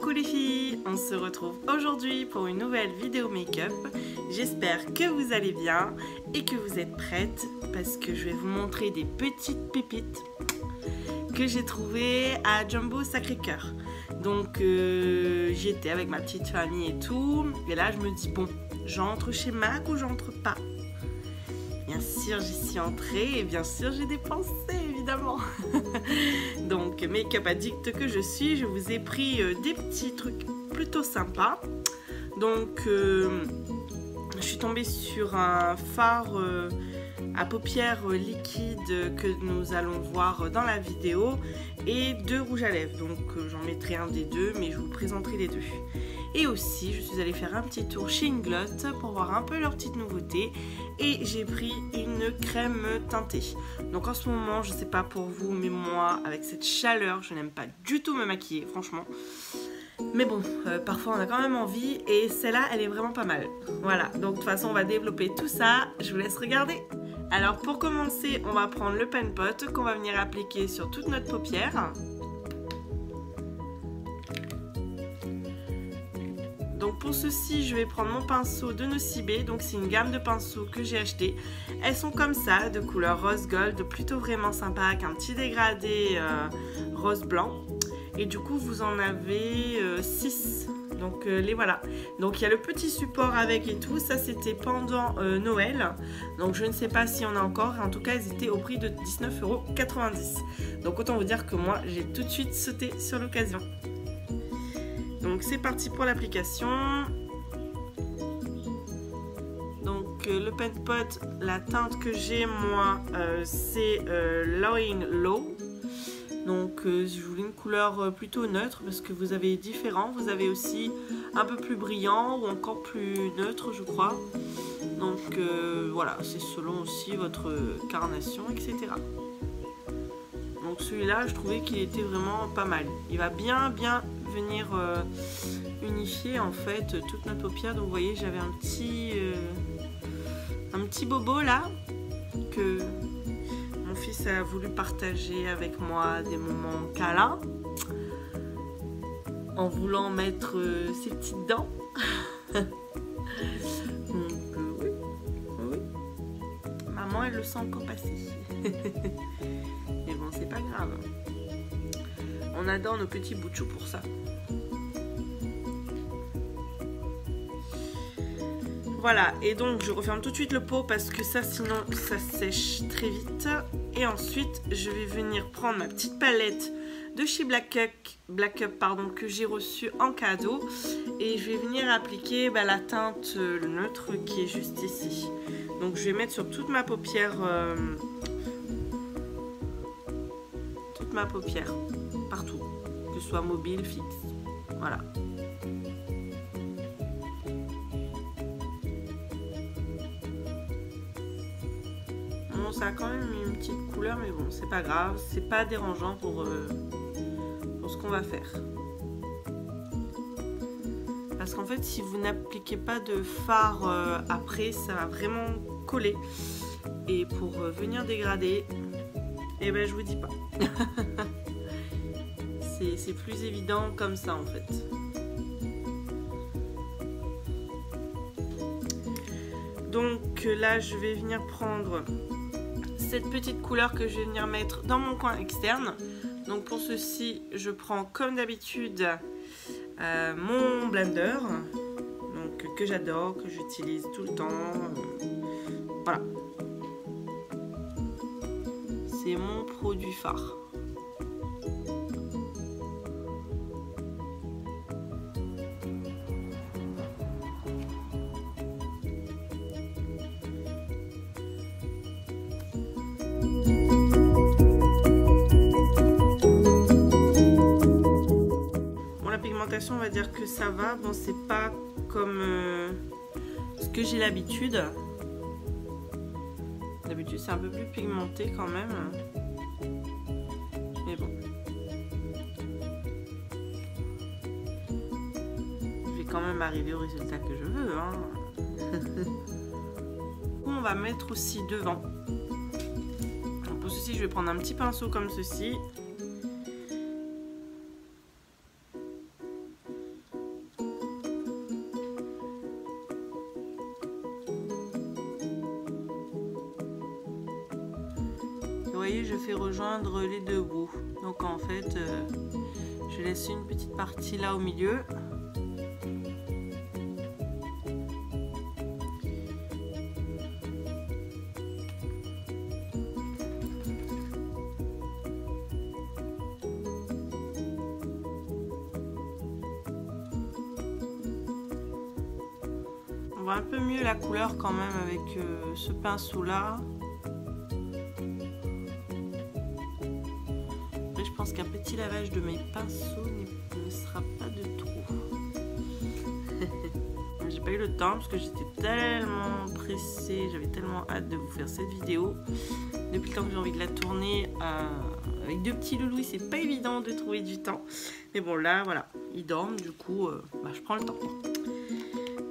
Coucou les filles, on se retrouve aujourd'hui pour une nouvelle vidéo make-up. J'espère que vous allez bien et que vous êtes prêtes parce que je vais vous montrer des petites pépites que j'ai trouvées à Jumbo Sacré-Cœur. Donc j'étais avec ma petite famille et tout, et là je me dis bon, j'entre chez Mac ou j'entre pas? Bien sûr j'y suis entrée et bien sûr j'ai dépensé évidemment. Donc make-up addict que je suis, je vous ai pris des petits trucs plutôt sympas. Donc je suis tombée sur un fard à paupières liquides que nous allons voir dans la vidéo et deux rouges à lèvres. Donc j'en mettrai un des deux, mais je vous présenterai les deux. Et aussi, je suis allée faire un petit tour chez Inglot pour voir un peu leurs petites nouveautés. Et j'ai pris une crème teintée. Donc en ce moment, je sais pas pour vous, mais moi, avec cette chaleur, je n'aime pas du tout me maquiller, franchement. Mais bon, parfois on a quand même envie. Et celle-là, elle est vraiment pas mal. Voilà, donc de toute façon, on va développer tout ça. Je vous laisse regarder. Alors pour commencer, on va prendre le pen pot qu'on va venir appliquer sur toute notre paupière. Donc pour ceci, je vais prendre mon pinceau de Nocibé. Donc c'est une gamme de pinceaux que j'ai acheté. Elles sont comme ça, de couleur rose gold, plutôt vraiment sympa, avec un petit dégradé rose blanc. Et du coup, vous en avez 6. Donc les voilà. Donc il y a le petit support avec et tout. Ça c'était pendant Noël. Donc je ne sais pas s'il y en a encore. En tout cas, ils étaient au prix de 19,90 €. Donc autant vous dire que moi, j'ai tout de suite sauté sur l'occasion. Donc c'est parti pour l'application. Donc le pen pot, la teinte que j'ai moi, c'est Lowing Low. Donc je voulais une couleur plutôt neutre parce que vous avez différents. Vous avez aussi un peu plus brillant ou encore plus neutre, je crois. Donc voilà, c'est selon aussi votre carnation, etc. Donc celui-là, je trouvais qu'il était vraiment pas mal. Il va bien venir unifier en fait toute notre paupière. Donc vous voyez, j'avais un petit bobo là que mon fils a voulu partager avec moi, des moments câlins en voulant mettre ses petites dents. Donc oui, maman elle le sent encore passer. Mais bon, c'est pas grave. On adore nos petits bouts de chou pour ça. Voilà, et donc je referme tout de suite le pot parce que ça sinon ça sèche très vite. Et ensuite je vais venir prendre ma petite palette de chez Black Up que j'ai reçue en cadeau. Et je vais venir appliquer la teinte neutre qui est juste ici. Donc je vais mettre sur toute ma paupière, partout, que ce soit mobile, fixe. Voilà. Bon, ça a quand même une petite couleur, mais bon, c'est pas grave, c'est pas dérangeant pour ce qu'on va faire. Parce qu'en fait, si vous n'appliquez pas de fard après, ça va vraiment coller. Et pour venir dégrader, eh ben je vous dis pas. C'est plus évident comme ça en fait. Donc là je vais venir prendre cette petite couleur que je vais venir mettre dans mon coin externe. Donc pour ceci je prends comme d'habitude mon blender, donc que j'adore, que j'utilise tout le temps. Voilà. C'est mon produit phare. Bon, la pigmentation, on va dire que ça va. Bon, c'est pas comme ce que j'ai l'habitude. D'habitude, c'est un peu plus pigmenté quand même. Mais bon. Je vais quand même arriver au résultat que je veux. Hein. On va mettre aussi devant. Donc pour ceci, je vais prendre un petit pinceau comme ceci. fait rejoindre les deux bouts. Donc en fait, je laisse une petite partie là au milieu. On voit un peu mieux la couleur quand même avec ce pinceau là. Après, je pense qu'un petit lavage de mes pinceaux ne sera pas de trop. J'ai pas eu le temps parce que j'étais tellement pressée, j'avais tellement hâte de vous faire cette vidéo. Depuis le temps que j'ai envie de la tourner, avec deux petits loulous, c'est pas évident de trouver du temps. Mais bon là, voilà, ils dorment, du coup, je prends le temps.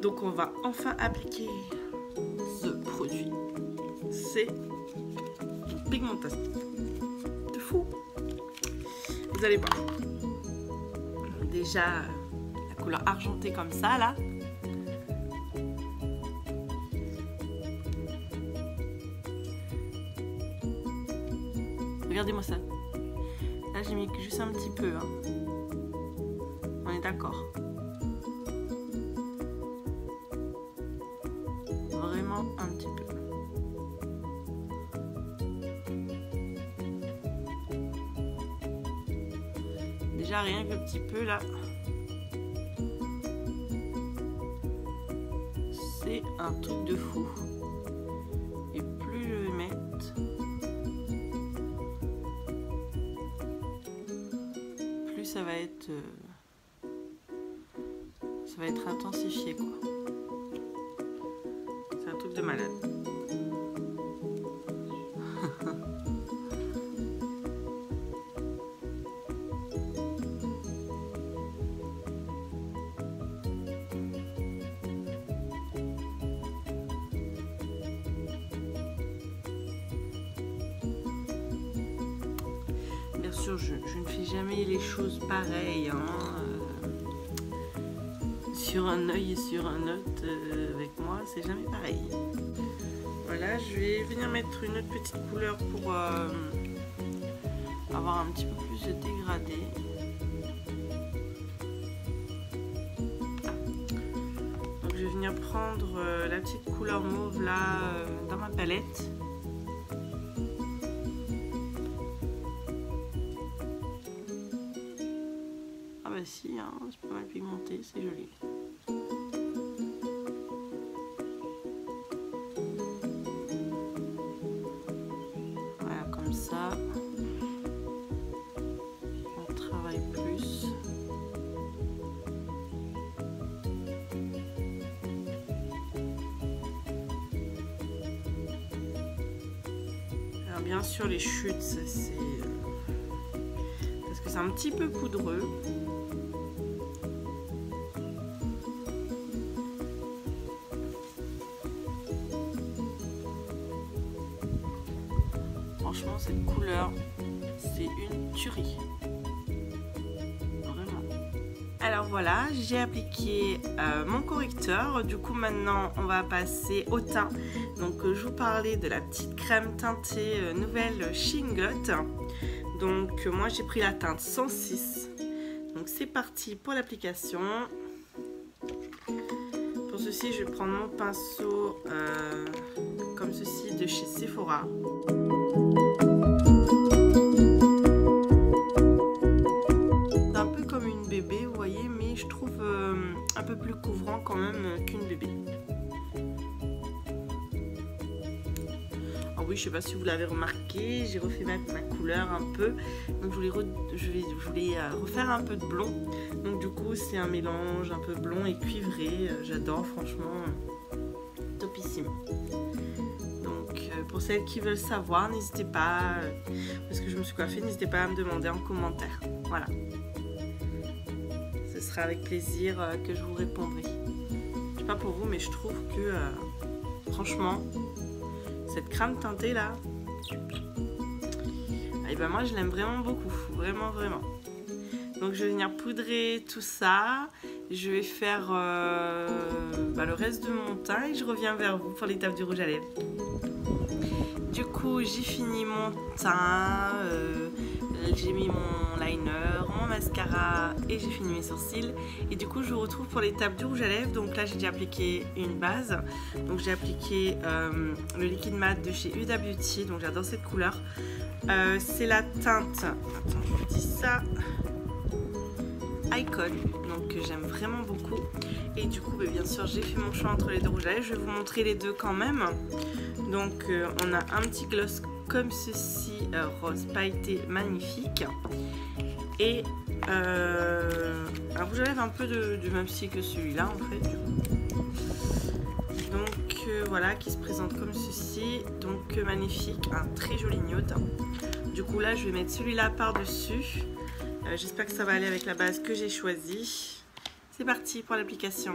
Donc on va enfin appliquer ce produit. C'est une pigmentation de fou. Vous allez voir. Déjà la couleur argentée comme ça là. Regardez-moi ça. Là j'ai mis juste un petit peu. Hein. On est d'accord. Vraiment un petit peu. Déjà rien que le petit peu là, c'est un truc de fou. Et plus je vais mettre, plus ça va être intensifié quoi. C'est un truc de malade. Bien sûr, je ne fais jamais les choses pareilles, hein. Sur un œil et sur un autre, avec moi, c'est jamais pareil. Voilà, je vais venir mettre une autre petite couleur pour avoir un petit peu plus de dégradé. Donc je vais venir prendre la petite couleur mauve là dans ma palette. Ah bah si, hein, c'est pas mal pigmenté, c'est joli. Voilà, comme ça, on travaille plus. Alors bien sûr les chutes, c'est parce que c'est un petit peu poudreux. Franchement, cette couleur, c'est une tuerie. Vraiment. Alors voilà, j'ai appliqué mon correcteur. Du coup, maintenant, on va passer au teint. Donc, je vous parlais de la petite crème teintée nouvelle Chingot. Donc, moi, j'ai pris la teinte 106. Donc, c'est parti pour l'application. Pour ceci, je vais prendre mon pinceau comme ceci de chez Sephora. C'est un peu comme une bébé, vous voyez, mais je trouve un peu plus couvrant quand même qu'une bébé. Alors oui, je sais pas si vous l'avez remarqué, j'ai refait ma couleur un peu, donc je voulais refaire un peu de blond. Donc du coup, c'est un mélange un peu blond et cuivré. J'adore, franchement, topissime. Pour celles qui veulent savoir, n'hésitez pas, parce que je me suis coiffée, n'hésitez pas à me demander en commentaire. Voilà. Ce sera avec plaisir que je vous répondrai. Je sais pas pour vous, mais je trouve que, franchement, cette crème teintée là, et ben moi je l'aime vraiment beaucoup, vraiment, vraiment. Donc je vais venir poudrer tout ça. Je vais faire le reste de mon teint et je reviens vers vous pour l'étape du rouge à lèvres. Du coup j'ai fini mon teint, j'ai mis mon liner, mon mascara et j'ai fini mes sourcils. Et du coup je vous retrouve pour l'étape du rouge à lèvres. Donc là j'ai déjà appliqué une base. Donc j'ai appliqué le liquide mat de chez Huda Beauty. Donc j'adore cette couleur. C'est la teinte, attends je vous dis ça, Icon, donc j'aime vraiment beaucoup. Et du coup bien sûr j'ai fait mon choix entre les deux rouges à lèvres. Je vais vous montrer les deux quand même. Donc on a un petit gloss comme ceci, rose pailleté magnifique, et un rouge à lèvres un peu du même style que celui-là en fait. Donc voilà, qui se présente comme ceci, donc magnifique, un très joli nude. Du coup là je vais mettre celui-là par dessus. J'espère que ça va aller avec la base que j'ai choisie. C'est parti pour l'application.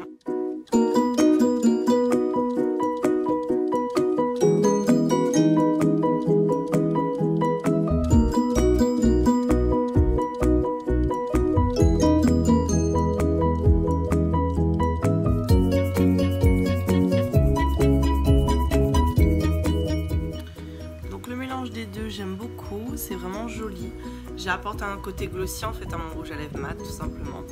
J'aime beaucoup, c'est vraiment joli. J'apporte un côté glossy en fait à mon rouge à lèvres mat tout simplement.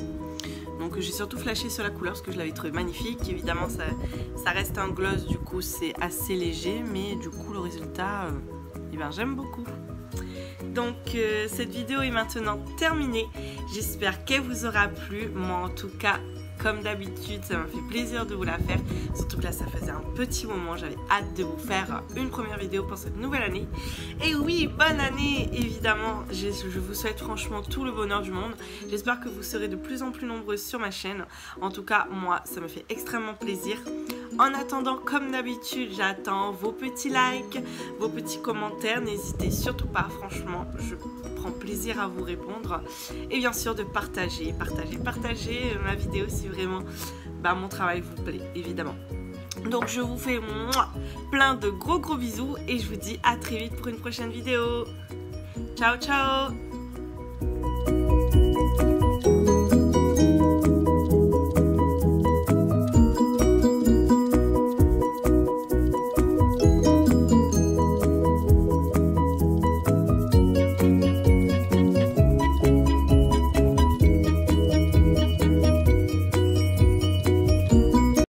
Donc j'ai surtout flashé sur la couleur parce que je l'avais trouvé magnifique. Évidemment ça reste un gloss, du coup c'est assez léger, mais du coup le résultat, eh ben, j'aime beaucoup. Donc cette vidéo est maintenant terminée. J'espère qu'elle vous aura plu. Moi en tout cas, comme d'habitude, ça m'a fait plaisir de vous la faire. Surtout que là, ça faisait un petit moment. J'avais hâte de vous faire une première vidéo pour cette nouvelle année. Et oui, bonne année, évidemment. Je vous souhaite franchement tout le bonheur du monde. J'espère que vous serez de plus en plus nombreux sur ma chaîne. En tout cas, moi, ça me fait extrêmement plaisir. En attendant, comme d'habitude, j'attends vos petits likes, vos petits commentaires. N'hésitez surtout pas, franchement, je prends plaisir à vous répondre. Et bien sûr, de partager ma vidéo si vraiment mon travail vous plaît, évidemment. Donc, je vous fais plein de gros bisous et je vous dis à très vite pour une prochaine vidéo. Ciao, ciao!